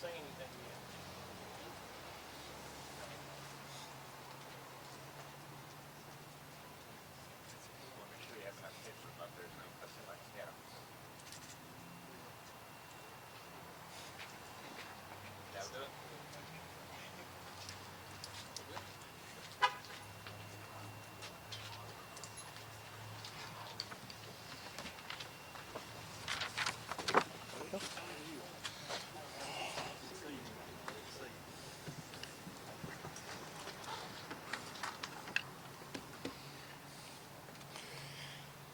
say anything yet. Make sure you have enough pictures up there so you can put them like that. That'll do it.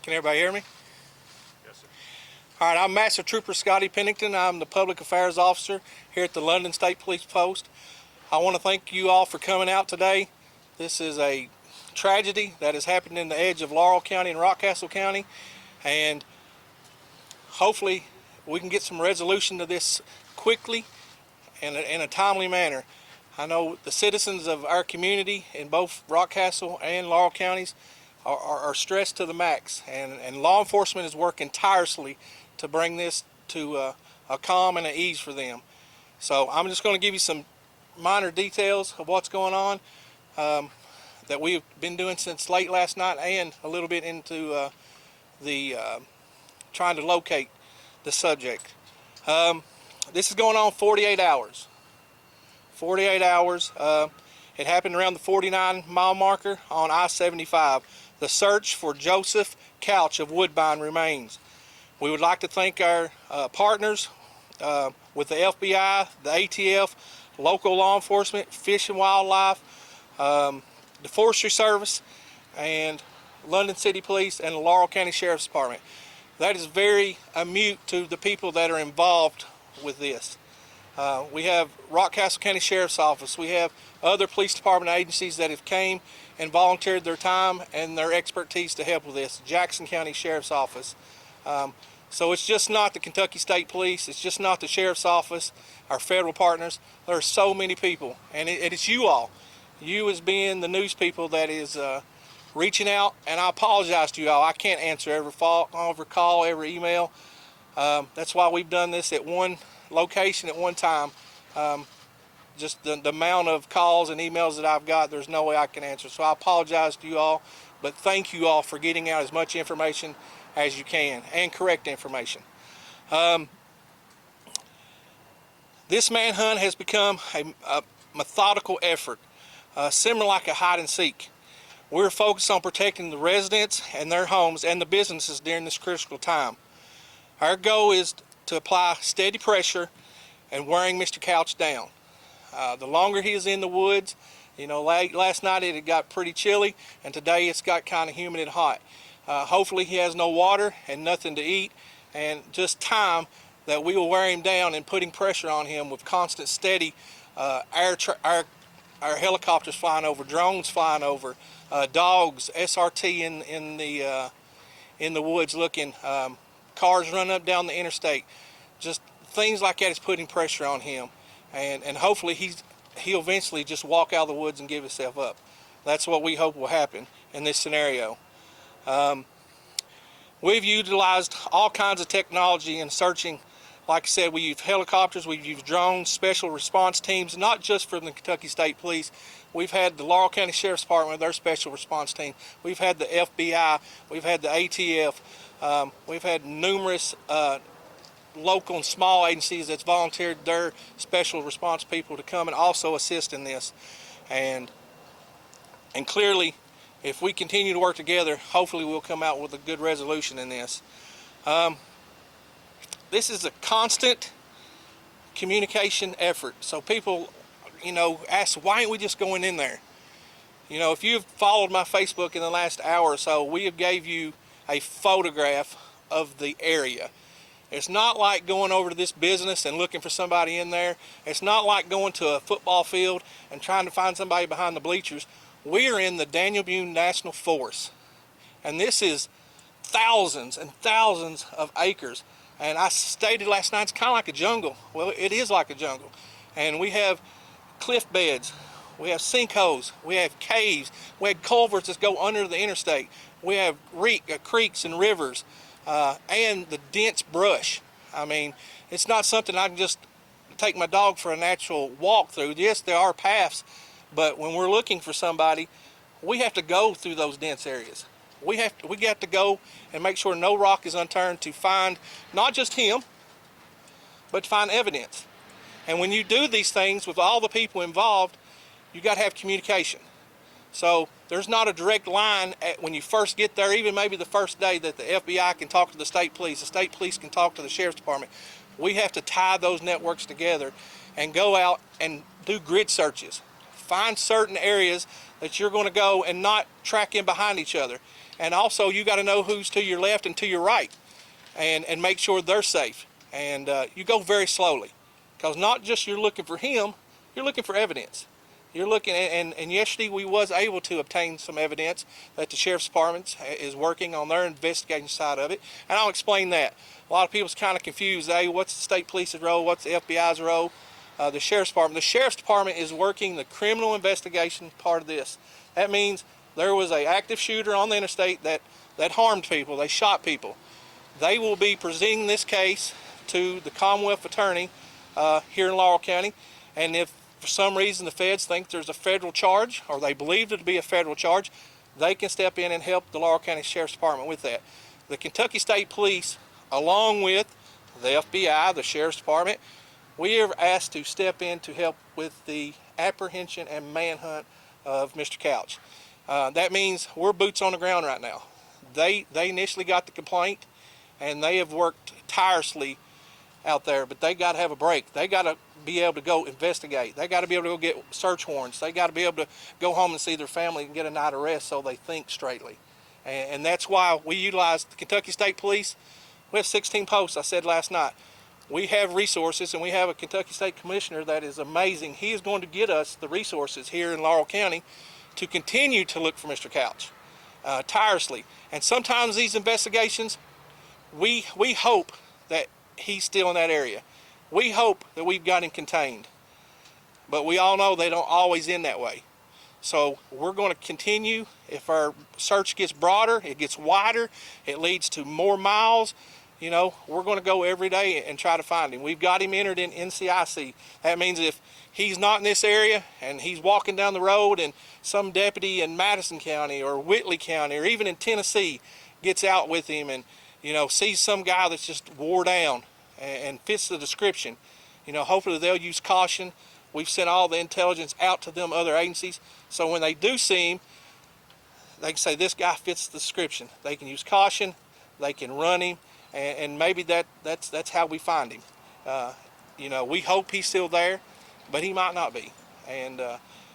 Can everybody hear me? Yes, sir. All right, I'm Master Trooper Scotty Pennington. I'm the Public Affairs Officer here at the London State Police Post. I want to thank you all for coming out today. This is a tragedy that has happened in the edge of Laurel County and Rockcastle County, and hopefully we can get some resolution to this quickly and in a timely manner. I know the citizens of our community in both Rockcastle and Laurel counties are stressed to the max, and law enforcement is working tirelessly to bring this to a calm and an ease for them. So I'm just going to give you some minor details of what's going on that we've been doing since late last night, and a little bit into trying to locate the subject. This is going on 48 hours. 48 hours. It happened around the 49-mile marker on I-75. The search for Joseph Couch of Woodbine remains. We would like to thank our partners with the FBI, the ATF, local law enforcement, Fish and Wildlife, the Forestry Service, and London City Police and the Laurel County Sheriff's Department. That is very mute to the people that are involved with this. We have Rockcastle County Sheriff's Office. We have other police department agencies that have came and volunteered their time and their expertise to help with this. Jackson County Sheriff's Office. So it's just not the Kentucky State Police. It's just not the Sheriff's Office, our federal partners. There are so many people, and it's you all. You as being the news people that is reaching out, and I apologize to you all. I can't answer every call, every email. That's why we've done this at one location at one time. Just the amount of calls and emails that I've got, there's no way I can answer. So I apologize to you all, but thank you all for getting out as much information as you can, and correct information. This manhunt has become a methodical effort, similar like a hide and seek. We're focused on protecting the residents and their homes and the businesses during this critical time. Our goal is to apply steady pressure and wearing Mr. Couch down. The longer he is in the woods, you know, last night it got pretty chilly, and today it's got kind of humid and hot. Hopefully he has no water and nothing to eat, and just time that we will wear him down and putting pressure on him with constant steady our helicopters flying over, drones flying over, dogs, SRT in the woods looking, cars running up down the interstate. Just things like that is putting pressure on him, and hopefully he'll eventually just walk out of the woods and give himself up. That's what we hope will happen in this scenario. We've utilized all kinds of technology in searching. Like I said, we use helicopters, we've used drones, special response teams, not just from the Kentucky State Police. We've had the Laurel County Sheriff's Department with their special response team. We've had the FBI, we've had the ATF, we've had numerous local and small agencies that's volunteered their special response people to come and also assist in this. And clearly, if we continue to work together, hopefully we'll come out with a good resolution in this. This is a constant communication effort. So people, you know, ask, why aren't we just going in there? You know, if you've followed my Facebook in the last hour or so, we have gave you a photograph of the area. It's not like going over to this business and looking for somebody in there. It's not like going to a football field and trying to find somebody behind the bleachers. We are in the Daniel Boone National Forest, and this is thousands and thousands of acres. And I stated last night, it's kind of like a jungle. Well, it is like a jungle. And we have cliff beds, we have sinkholes, we have caves, we have culverts that go under the interstate, we have creeks and rivers, and the dense brush. I mean, it's not something I can just take my dog for a natural walk through. Yes, there are paths, but when we're looking for somebody, we have to go through those dense areas. We got to go and make sure no rock is unturned to find not just him, but to find evidence. And when you do these things with all the people involved, you got to have communication. So there's not a direct line when you first get there, even maybe the first day, that the FBI can talk to the state police can talk to the sheriff's department. We have to tie those networks together and go out and do grid searches. Find certain areas that you're going to go and not track in behind each other. And also you got to know who's to your left and to your right, and make sure they're safe. And you go very slowly, because not just you're looking for him, you're looking for evidence. You're looking, and yesterday we was able to obtain some evidence that the sheriff's department is working on their investigation side of it, and I'll explain that. A lot of people's kind of confused. Hey, what's the state police's role? What's the FBI's role? The sheriff's department. The sheriff's department is working the criminal investigation part of this. That means there was an active shooter on the interstate that harmed people. They shot people. They will be presenting this case to the Commonwealth Attorney here in Laurel County, and if for some reason the feds think there's a federal charge, or they believe it to be a federal charge, they can step in and help the Laurel County Sheriff's Department with that. The Kentucky State Police, along with the FBI, the Sheriff's Department, we are asked to step in to help with the apprehension and manhunt of Mr. Couch. That means we're boots on the ground right now. They initially got the complaint, and they have worked tirelessly out there, but they got to have a break. They got to be able to go investigate. They got to be able to go get search warrants. They got to be able to go home and see their family and get a night of rest so they think straightly. And that's why we utilize the Kentucky State Police. We have 16 posts, I said last night. We have resources, and we have a Kentucky State Commissioner that is amazing. He is going to get us the resources here in Laurel County to continue to look for Mr. Couch tirelessly. And sometimes these investigations, we hope that he's still in that area. We hope that we've got him contained, but we all know they don't always end that way. So we're going to continue. If our search gets broader, it gets wider, it leads to more miles, we're going to go every day and try to find him. We've got him entered in NCIC. That means if he's not in this area and he's walking down the road and some deputy in Madison County or Whitley County or even in Tennessee gets out with him and sees some guy that's just wore down and fits the description, hopefully they'll use caution. We've sent all the intelligence out to them other agencies, so when they do see him, they can say this guy fits the description. They can use caution, they can run him, and maybe that's how we find him. We hope he's still there, but he might not be.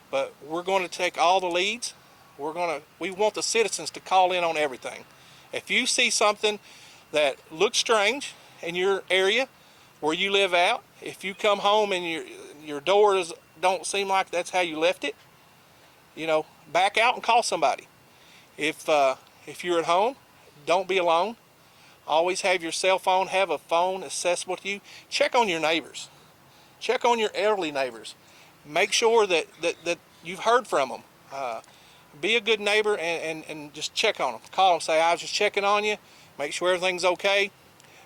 But we're going to take all the leads. We want the citizens to call in on everything. If you see something that looks strange in your area where you live out, if you come home and your doors don't seem like that's how you left it, back out and call somebody. If you're at home, don't be alone. Always have your cell phone, have a phone accessible to you. Check on your neighbors. Check on your elderly neighbors. Make sure that you've heard from them. Be a good neighbor and just check on them. Call them, say, I was just checking on you. Make sure everything's okay.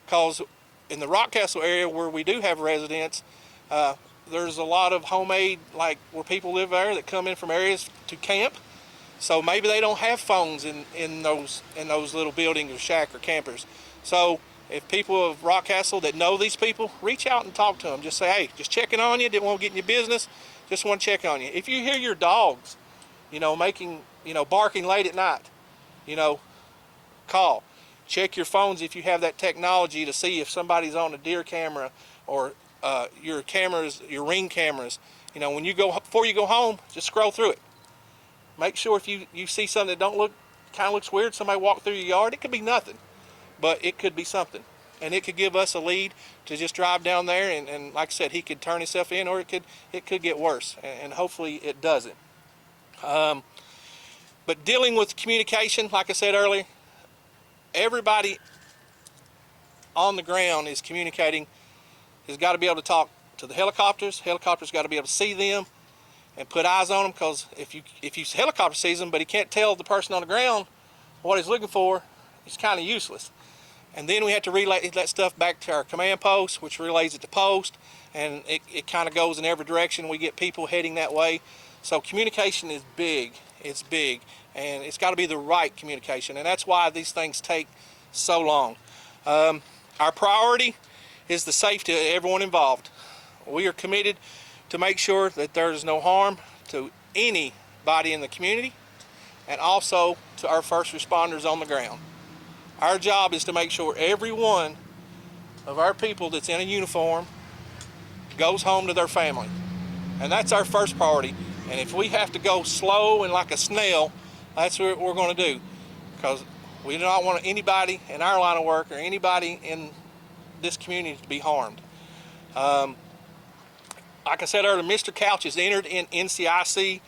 Because in the Rockcastle area where we do have residents, there's a lot of homemade, like where people live there that come in from areas to camp. So maybe they don't have phones in those little buildings or shack or campers. So if people of Rockcastle that know these people, reach out and talk to them. Just say, hey, just checking on you. Didn't want to get in your business. Just want to check on you. If you hear your dogs, barking late at night, call. Check your phones if you have that technology to see if somebody's on a deer camera or your Ring cameras. When before you go home, just scroll through it. Make sure if you see something that kind of looks weird, somebody walk through your yard, it could be nothing, but it could be something. And it could give us a lead to just drive down there and like I said, he could turn himself in, or it could get worse, and hopefully it doesn't. But dealing with communication, like I said earlier, everybody on the ground is communicating, has got to be able to talk to the helicopters. Helicopters got to be able to see them and put eyes on them, because if helicopter sees them but he can't tell the person on the ground what he's looking for, it's kind of useless. and then we have to relay that stuff back to our command post, which relays it to post, and it kind of goes in every direction. We get people heading that way. So communication is big. It's big, and it's got to be the right communication, and that's why these things take so long. Our priority is the safety of everyone involved. We are committed to make sure that there's no harm to anybody in the community, and also to our first responders on the ground. Our job is to make sure every one of our people that's in a uniform goes home to their family. And that's our first priority. And if we have to go slow and like a snail, that's what we're going to do. Because we do not want anybody in our line of work or anybody in this community to be harmed. Like I said earlier, Mr. Couch is entered in NCIC.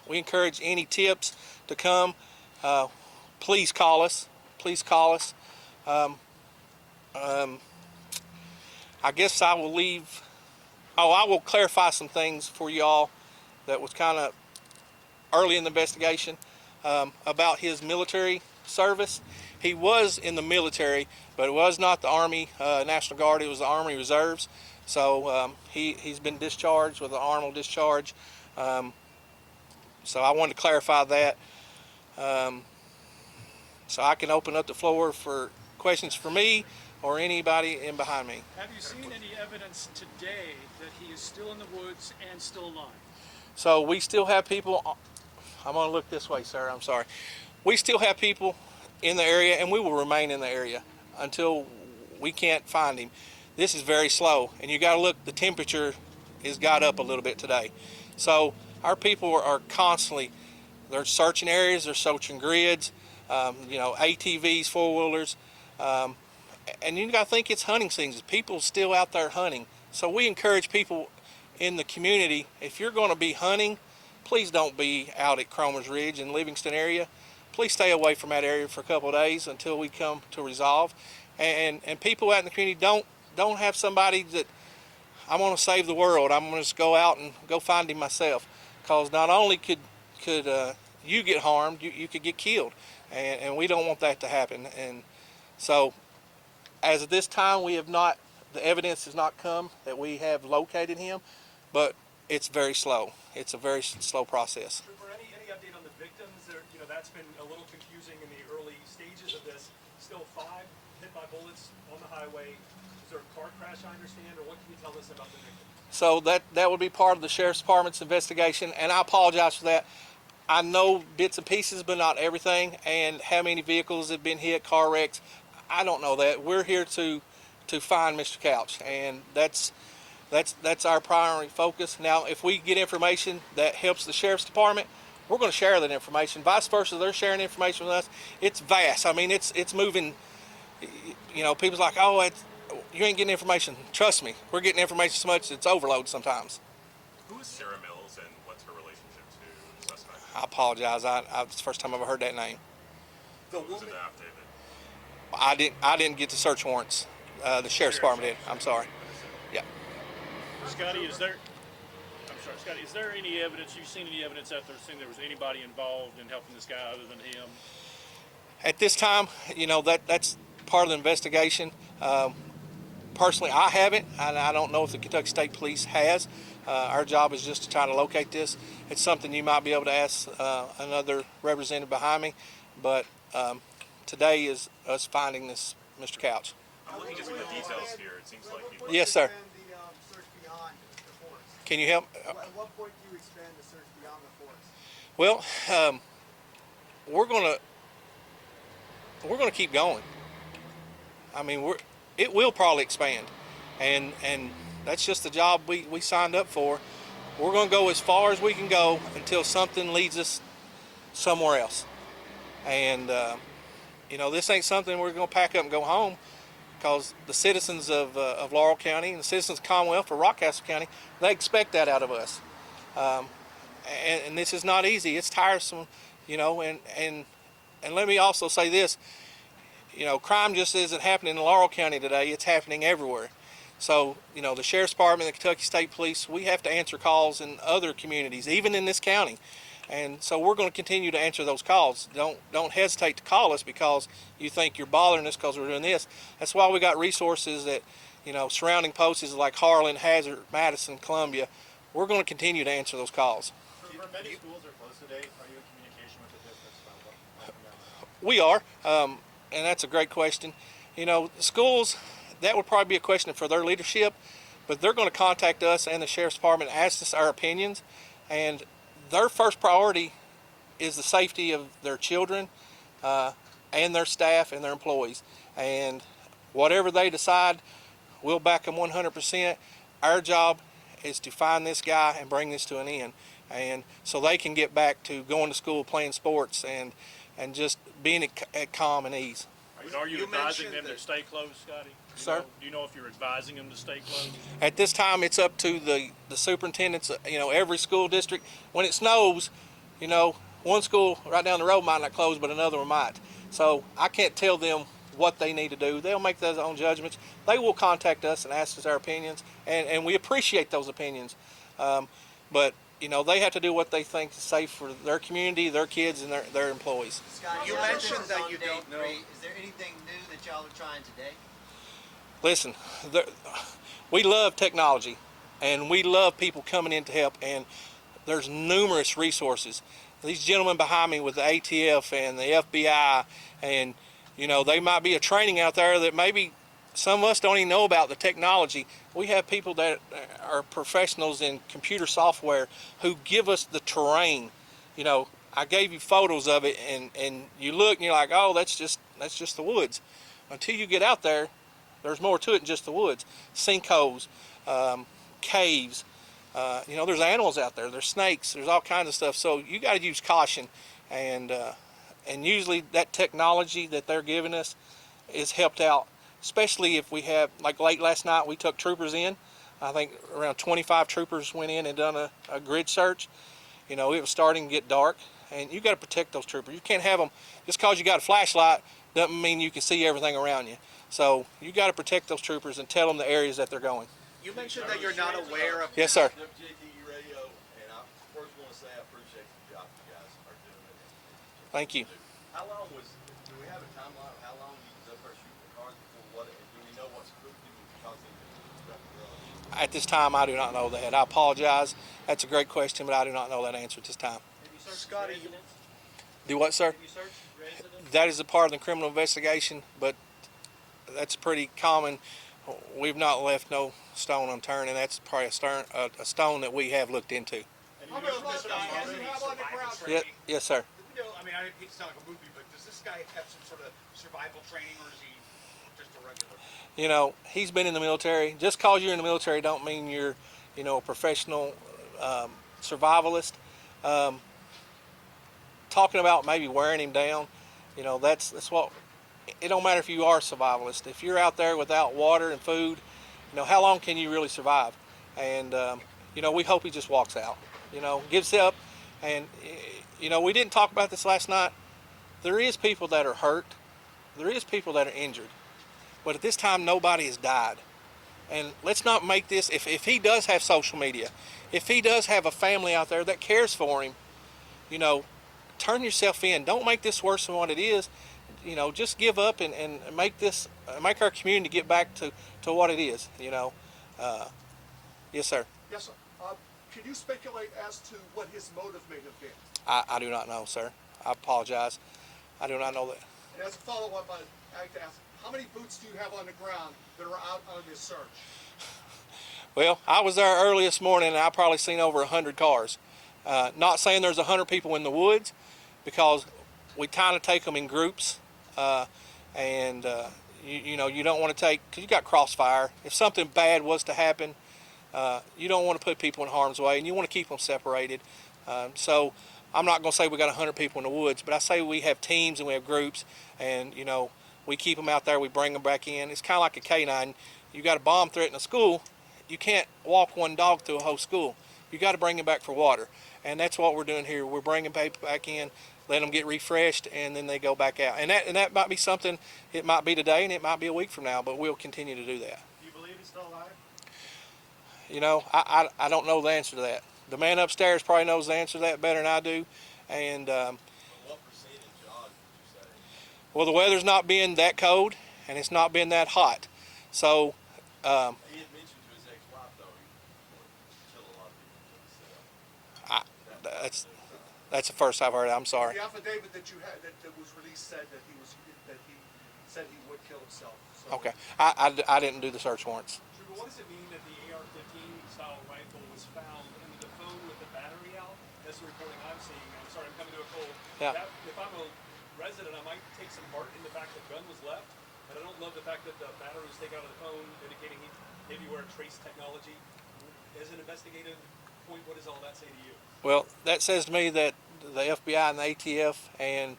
We encourage any tips to come. Please call us. Please call us. I guess I will leave. I will clarify some things for y'all that was kind of early in the investigation about his military service. He was in the military, but it was not the Army National Guard. It was the Army Reserves. So he's been discharged with an honorable discharge. So I wanted to clarify that. So I can open up the floor for questions for me or anybody in behind me. Have you seen any evidence today that he is still in the woods and still alive? So we still have people, I'm going to look this way, sir, I'm sorry. We still have people in the area, and we will remain in the area until we can't find him. This is very slow, and you got to look, the temperature has got up a little bit today. So our people are constantly, they're searching areas, they're searching grids, ATVs, four-wheelers, and you got to think it's hunting season. People still out there hunting. So we encourage people in the community, if you're going to be hunting, please don't be out at Cromer's Ridge and Livingston area. Please stay away from that area for a couple of days until we come to resolve. And people out in the community don't have somebody that, I'm going to save the world, I'm going to just go out and go find him myself. Because not only could you get harmed, you could get killed. And we don't want that to happen. And so as of this time, we have not, the evidence has not come that we have located him, but it's very slow. It's a very slow process. Trooper, any update on the victims? That's been a little confusing in the early stages of this. Still 5 hit by bullets on the highway. Is there a car crash, I understand, or what can you tell us about the victims? So that would be part of the Sheriff's Department's investigation, and I apologize for that. I know bits and pieces, but not everything, and how many vehicles have been hit, car wrecks, I don't know that. We're here to find Mr. Couch, and that's our primary focus. Now, if we get information that helps the Sheriff's Department, we're going to share that information. Vice versa, they're sharing information with us. It's vast. I mean, it's moving. People's like, oh, you ain't getting information. Trust me, we're getting information so much it's overload sometimes. Who is Sarah Mills and what's her relationship to the suspect? I apologize. It's the first time I've ever heard that name. What was in the affidavit? I didn't get the search warrants. The Sheriff's Department did. I'm sorry. Yeah. Scotty, Scotty, is there any evidence, you've seen any evidence out there saying there was anybody involved in helping this guy other than him? At this time, that's part of the investigation. Personally, I haven't, and I don't know if the Kentucky State Police has. Our job is just to try to locate this. It's something you might be able to ask another representative behind me, but today is us finding this Mr. Couch. I'm looking at some of the details here. It seems like people... Yes, sir. Search beyond the forest? Can you help? At what point do you expand the search beyond the forest? Well, we're gonna keep going. I mean, it will probably expand, and that's just the job we signed up for. We're gonna go as far as we can go until something leads us somewhere else. And this ain't something we're gonna pack up and go home, because the citizens of Laurel County and the citizens of Commonwealth or Rockcastle County, they expect that out of us. And this is not easy. It's tiresome, and let me also say this, crime just isn't happening in Laurel County today, it's happening everywhere. So, the Sheriff's Department, the Kentucky State Police, we have to answer calls in other communities, even in this county. And so we're going to continue to answer those calls. Don't hesitate to call us because you think you're bothering us because we're doing this. That's why we got resources that, surrounding posts like Harlan, Hazard, Madison, Columbia. We're going to continue to answer those calls. For many schools are closed today. Are you in communication with the districts about what? We are, and that's a great question. Schools, that would probably be a question for their leadership, but they're going to contact us and the Sheriff's Department, ask us our opinions, and their first priority is the safety of their children and their staff and their employees. And whatever they decide, we'll back them 100%. Our job is to find this guy and bring this to an end, and so they can get back to going to school, playing sports, and just being at calm and ease. Are you advising them to stay closed, Scotty? Sir? Do you know if you're advising them to stay closed? At this time, it's up to the superintendents, every school district. When it snows, one school right down the road might not close, but another one might. So I can't tell them what they need to do. They'll make their own judgments. They will contact us and ask us our opinions, and we appreciate those opinions. But they have to do what they think is safe for their community, their kids, and their employees. Scott, you mentioned that you don't know. Is there anything new that y'all are trying today? Listen, we love technology, and we love people coming in to help, and there's numerous resources. These gentlemen behind me with the ATF and the FBI, and they might be a training out there that maybe some of us don't even know about the technology. We have people that are professionals in computer software who give us the terrain. I gave you photos of it, and you look and you're like, oh, that's just the woods. Until you get out there, there's more to it than just the woods. Sinkholes, caves, there's animals out there, there's snakes, there's all kinds of stuff. So you got to use caution, and usually that technology that they're giving us is helped out, especially if we have, like late last night, we took troopers in. I think around 25 troopers went in and done a grid search. It was starting to get dark, and you got to protect those troopers. You can't have them, just because you got a flashlight doesn't mean you can see everything around you. So you got to protect those troopers and tell them the areas that they're going. You mentioned that you're not aware of. Yes, sir. WJTE radio, and I first want to say I appreciate the job you guys are doing. Thank you. How long do we have a timeline of how long you was up there shooting the cars before do we know what's causing the At this time, I do not know that. I apologize. That's a great question, but I do not know that answer at this time. Have you searched Scotty, residents? Do what, sir? Have you searched residents? That is a part of the criminal investigation, but that's pretty common. We've not left no stone unturned, and that's probably a stone that we have looked into. And you know if this guy has any survival training? Yes, sir. I mean, I hate to sound like a movie, but does this guy have some sort of survival training, or is he just a regular? He's been in the military. Just because you're in the military don't mean you're, a professional survivalist. Talking about maybe wearing him down, that's what. It don't matter if you are a survivalist. If you're out there without water and food, how long can you really survive? And we hope he just walks out. Gives up. And we didn't talk about this last night. There is people that are hurt. There is people that are injured. But at this time, nobody has died. And let's not make this, if he does have social media, if he does have a family out there that cares for him, turn yourself in. Don't make this worse than what it is. Just give up and make our community get back to what it is. Yes, sir. Yes, sir. Can you speculate as to what his motive may have been? I do not know, sir. I apologize. I do not know that. And as a follow-up, I'd like to ask, how many boots do you have on the ground that are out on this search? Well, I was there early this morning, and I probably seen over 100 cars. Not saying there's 100 people in the woods, because we kind of take them in groups, and you don't want to take, because you got crossfire. If something bad was to happen, you don't want to put people in harm's way, and you want to keep them separated. So I'm not going to say we got 100 people in the woods, but I say we have teams and we have groups, and we keep them out there, we bring them back in. It's kind of like a canine. You got a bomb threat in a school, you can't walk one dog through a whole school. You got to bring them back for water, and that's what we're doing here. We're bringing people back in, let them get refreshed, and then they go back out. And that might be something, it might be today and it might be a week from now, but we'll continue to do that. Do you believe he's still alive? I don't know the answer to that, the man upstairs probably knows the answer to that better than I do. And What percentage odds would you say? well, the weather's not being that cold, and it's not been that hot. So He had mentioned to his ex-wife though he would kill a lot of people himself. that's the first I've heard. I'm sorry. The affidavit that you had that was released said that he said he would kill himself. So. Okay, I didn't do the search warrants. Trooper, what does it mean that the AR-15 style rifle was found in the phone with the battery out? That's the reporting I'm seeing. I'm sorry, I'm coming to a cold. Yeah. If I'm a resident, I might take some heart in the fact that the gun was left, but I don't love the fact that the battery was taken out of the phone, indicating he maybe were trace technology. As an investigative point, what does all that say to you? Well, that says to me that the FBI and the ATF and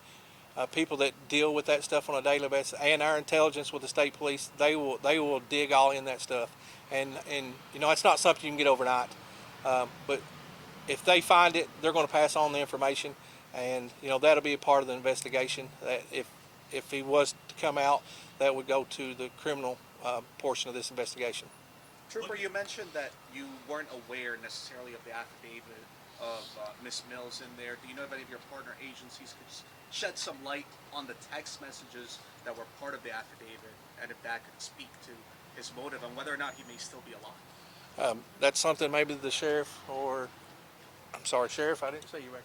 people that deal with that stuff on a daily basis, and our intelligence with the state police, they will dig all in that stuff, and you know, it's not something you can get overnight. But if they find it, they're going to pass on the information, and you know, that'll be a part of the investigation. That if he was to come out, that would go to the criminal portion of this investigation. Trooper, you mentioned that you weren't aware necessarily of the affidavit of Ms. Mills in there. Do you know if any of your partner agencies could shed some light on the text messages that were part of the affidavit, and if that could speak to his motive and whether or not he may still be alive? That's something maybe the sheriff, or I'm sorry, Sheriff, I didn't say you right.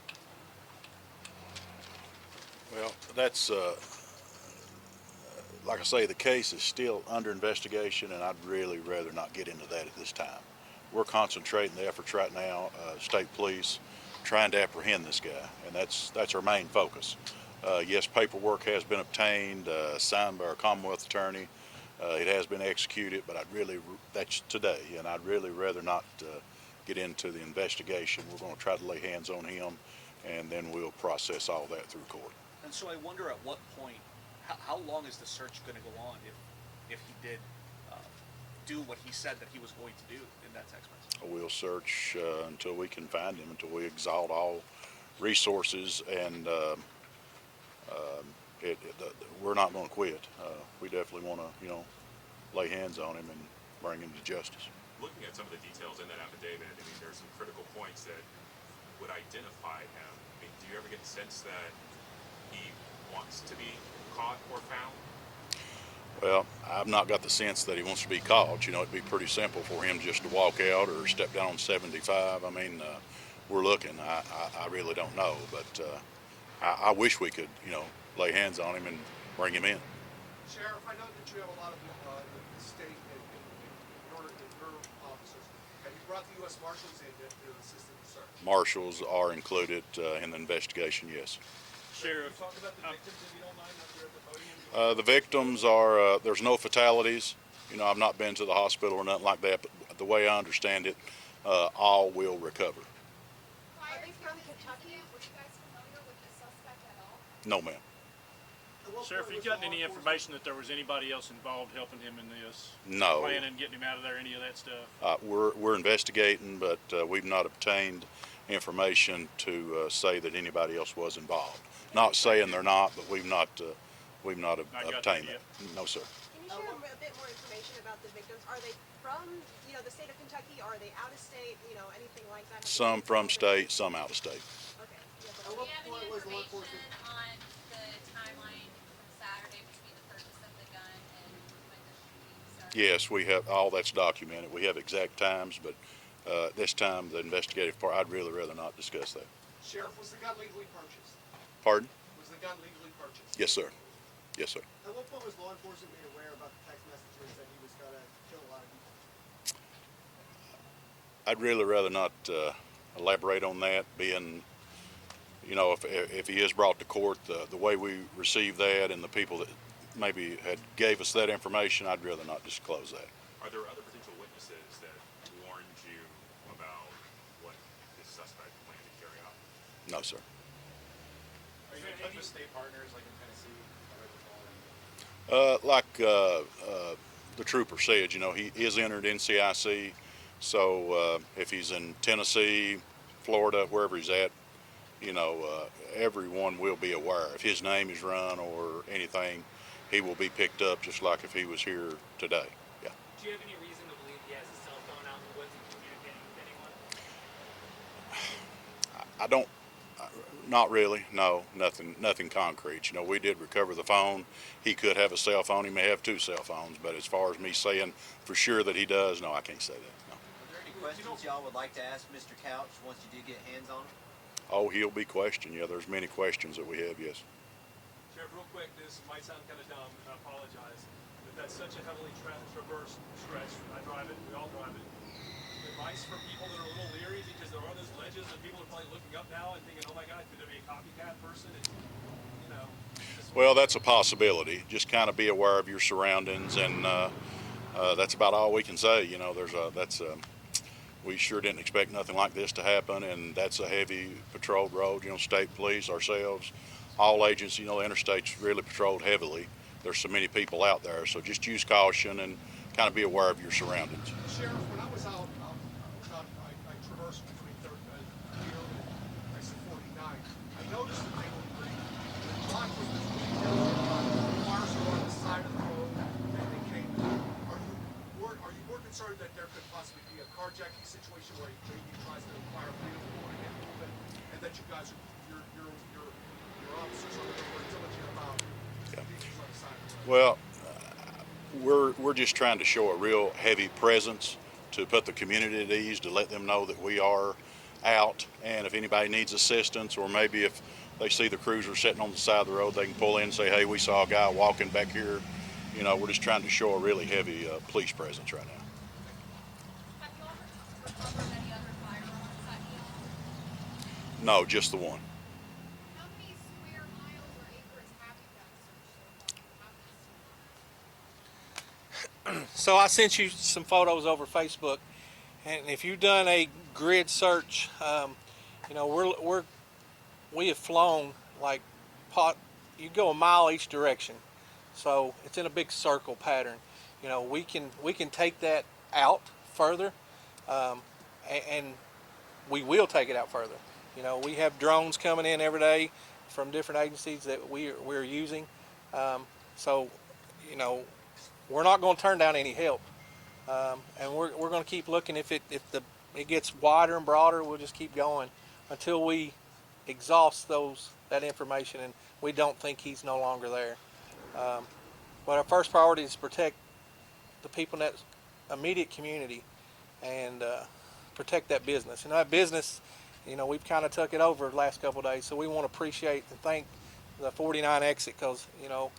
Well, that's like I say, the case is still under investigation, and I'd really rather not get into that at this time. We're concentrating the efforts right now, state police, trying to apprehend this guy, and that's our main focus. Yes, paperwork has been obtained, signed by our Commonwealth attorney. It has been executed, but that's today, and I'd really rather not get into the investigation. We're going to try to lay hands on him, and then we'll process all that through court. And so I wonder at what point, how long is the search going to go on if he did do what he said that he was going to do in that text message? We'll search until we can find him, until we exhaust all resources, and we're not going to quit. We definitely want to, you know, lay hands on him and bring him to justice. Looking at some of the details in that affidavit, I mean, there's some critical points that would identify him. I mean, do you ever get the sense that he wants to be caught or found? Well, I've not got the sense that he wants to be caught. You know, it'd be pretty simple for him just to walk out or step down on 75. I mean, we're looking. I really don't know, but I wish we could, you know, lay hands on him and bring him in. Sheriff, I know that you have a lot of the state and your officers. Have you brought the U.S. Marshals in to assist in the search? Marshals are included in the investigation, yes. Sheriff, Talk about the victims, if you don't mind, up here at the podium. The victims are, there's no fatalities. You know, I've not been to the hospital or nothing like that, but the way I understand it, all will recover. Are they from Kentucky? Were you guys familiar with the suspect at all? No, ma'am. Sheriff, have you gotten any information that there was anybody else involved helping him in this? No. Planning, getting him out of there, any of that stuff? We're investigating, but we've not obtained information to say that anybody else was involved. Not saying they're not, but we've not obtained that. No, sir. Can you share a bit more information about the victims? Are they from, you know, the state of Kentucky? Are they out of state? You know, anything like that? Some from state, some out of state. Okay. Do you have any information on the timeline from Saturday between the purchase of the gun and when the shooting started? Yes, we have, all that's documented. We have exact times, but this time, the investigative part, I'd really rather not discuss that. Sheriff, was the gun legally purchased? Pardon? Was the gun legally purchased? Yes, sir. Yes, sir. At what point was law enforcement made aware about the text messages that he was going to kill a lot of people? I'd really rather not elaborate on that, being, you know, if he is brought to court, the way we receive that and the people that maybe had gave us that information, I'd rather not disclose that. Are there other potential witnesses that warned you about what this suspect planned to carry out? No, sir. Are you in touch with state partners like in Tennessee? Like the trooper said, you know, he is entered NCIC, so if he's in Tennessee, Florida, wherever he's at, you know, everyone will be aware. If his name is run or anything, he will be picked up just like if he was here today. Yeah. Do you have any reason to believe he has a cell phone out in the woods and communicating with anyone? I don't, not really, no, nothing concrete. You know, we did recover the phone. He could have a cell phone, he may have 2 cell phones, but as far as me saying for sure that he does, no, I can't say that, no. Are there any questions y'all would like to ask Mr. Couch once you do get hands on him? Oh, he'll be questioned, yeah, there's many questions that we have, yes. Sheriff, real quick, this might sound kind of dumb, and I apologize, but that's such a heavily traversed stretch. I drive it, we all drive it. Advice for people that are a little leery because there are those ledges and people are probably looking up now and thinking, oh my God, could there be a copycat person? And, you know. Well, that's a possibility. Just kind of be aware of your surroundings, and that's about all we can say. You know, we sure didn't expect nothing like this to happen, and that's a heavy patrolled road. You know, state police, ourselves, all agents. You know, the interstate's really patrolled heavily. There's so many people out there, so just use caution and kind of be aware of your surroundings. Sheriff, when I was out, I traversed between here and exit 49. I noticed that the block was between cars were on the side of the road and they came. Are you more concerned that there could possibly be a carjacking situation where he maybe tries to acquire freedom and want to get moving, and that you guys, your officers are more diligent about vehicles on the side of the road? Well, we're just trying to show a real heavy presence to put the community at ease, to let them know that we are out, and if anybody needs assistance, or maybe if they see the cruiser sitting on the side of the road, they can pull in and say, hey, we saw a guy walking back here. You know, we're just trying to show a really heavy police presence right now. Have you ever recovered any other firearms that he owned? No, just the one. How many square miles or acres have you done search so far? So I sent you some photos over Facebook, and if you've done a grid search, you know, we have flown like you go a mile each direction, so it's in a big circle pattern. You know, we can take that out further, and we will take it out further. You know, we have drones coming in every day from different agencies that we're using, so you know, we're not going to turn down any help, and we're going to keep looking. If it gets wider and broader, we'll just keep going until we exhaust that information and we don't think he's no longer there. But our first priority is to protect the people in that immediate community and protect that business. And that business, you know, we've kind of took it over the last couple of days, so we want to appreciate and thank the 49 exit, because you know,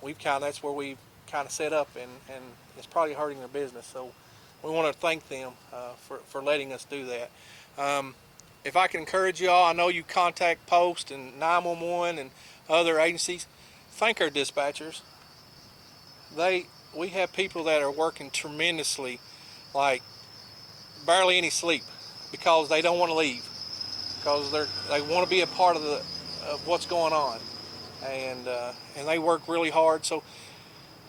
that's where we kind of set up, and it's probably hurting their business. So we want to thank them for letting us do that. If I can encourage y'all, I know you contact Post and 911 and other agencies. Thank our dispatchers. We have people that are working tremendously, like barely any sleep, because they don't want to leave, because they want to be a part of what's going on, and they work really hard. So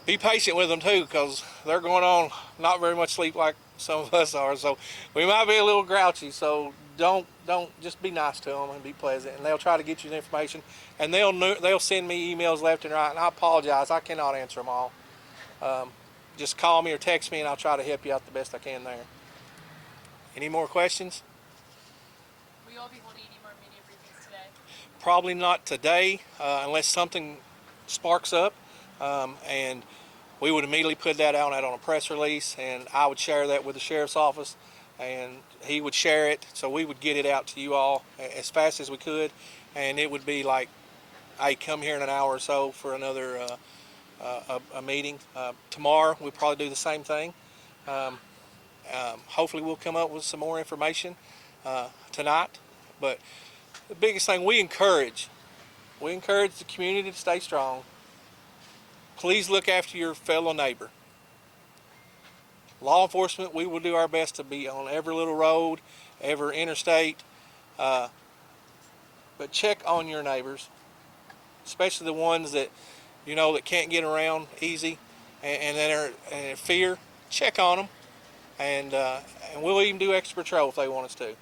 be patient with them too, because they're going on not very much sleep like some of us are. So we might be a little grouchy. So don't just be nice to them and be pleasant, and they'll try to get you the information, and they'll send me emails left and right. And I apologize, I cannot answer them all. Just call me or text me, and I'll try to help you out the best I can there. Any more questions? Will you all be holding any more mini briefings today? Probably not today, unless something sparks up, and we would immediately put that out on a press release, and I would share that with the sheriff's office, and he would share it, so we would get it out to you all as fast as we could, and it would be like, hey, come here in an hour or so for another a meeting. Tomorrow we'll probably do the same thing. Hopefully we'll come up with some more information tonight, but the biggest thing, we encourage the community to stay strong. Please look after your fellow neighbor. Law enforcement, we will do our best to be on every little road, every interstate, but check on your neighbors, especially the ones that you know that can't get around easy and that are in fear. Check on them, and we'll even do extra patrol if they want us to.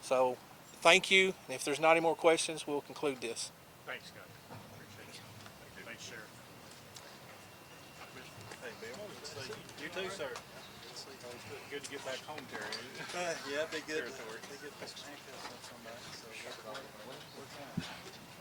So thank you, and if there's not any more questions, we'll conclude this. Thanks, Scott. Appreciate it. Thank you. Thanks, Sheriff. Hey, Bill. Good to see you. You too, sir. Good to see you. Good to get back home, Terry. Yeah, they get Territory. they get some handcuffs on somebody. So what's that?